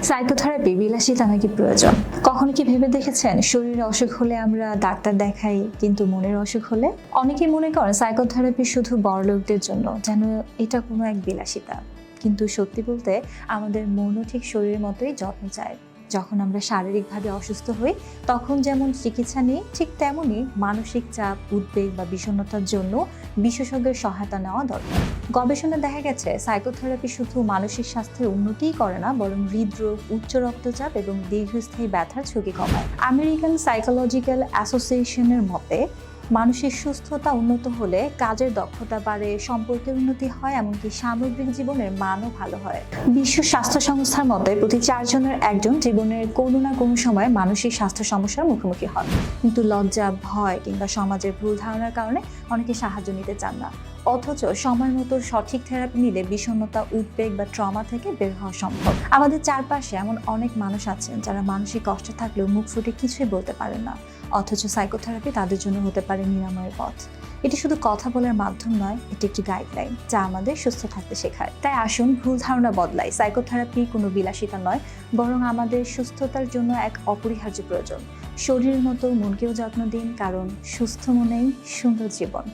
Psychotherapy বিলাসিতা নাকি প্রয়োজন? কখনো কি ভেবে দেখেছেন শরীরে অসুখ হলে আমরা ডাক্তার দেখাই, কিন্তু মনের অসুখ হলে? অনেকেই মনে করেন সাইকোথেরাপি শুধু বড়লোকদের জন্য, যেন এটা কোনো এক বিলাসিতা। কিন্তু সত্যি বলতে আমাদের মনও ঠিক শরীরের মতোই যত্ন চায়। যখন আমরা শারীরিকভাবে অসুস্থ হই তখন যেমন চিকিৎসা নিই, ঠিক তেমনই মানসিক চাপ, উদ্বেগ বা বিষণ্ণতার জন্য বিশেষজ্ঞের সহায়তা নেওয়া দরকার। গবেষণায় দেখা গেছে সাইকোথেরাপি শুধু মানসিক স্বাস্থ্যের উন্নতিই করে না, বরং হৃদরোগ, উচ্চ রক্তচাপ এবং দীর্ঘস্থায়ী ব্যথার ঝুঁকি কমায়। আমেরিকান সাইকোলজিক্যাল অ্যাসোসিয়েশনের মতে মানসিক সুস্থতা উন্নত হলে কাজের দক্ষতা বাড়ে, সম্পর্কের উন্নতি হয়, এমনকি সামগ্রিক জীবনের মানও ভালো হয়। বিশ্ব স্বাস্থ্য সংস্থার মতে প্রতি 4 জনের একজন জীবনের কোনো না কোনো সময় মানসিক স্বাস্থ্য সমস্যার মুখোমুখি হন। কিন্তু লজ্জা, ভয় কিংবা সমাজের ভুল ধারণার কারণে অনেকে সাহায্য নিতে চান না। অথচ সময় মতো সঠিক থেরাপি নিলে বিষণ্ণতা, উদ্বেগ বা ট্রমা থেকে বের হওয়া সম্ভব। আমাদের চারপাশে এমন অনেক মানুষ আছেন যারা মানসিক কষ্ট থাকলেও মুখ ফুটে কিছুই বলতে পারেন না, অথচ সাইকোথেরাপি তাদের জন্য হতে পারে নিরাময়ের পথ। এটি শুধু কথা বলার মাধ্যম নয়, এটি একটি গাইডলাইন যা আমাদের সুস্থ থাকতে শেখায়। তাই আসুন ভুল ধারণা বদলাই। সাইকোথেরাপি কোনো বিলাসিতা নয়, বরং আমাদের সুস্থতার জন্য এক অপরিহার্য প্রয়োজন। শরীরের মতো মনকেও যত্ন দিন, কারণ সুস্থ মনেই সুন্দর জীবন।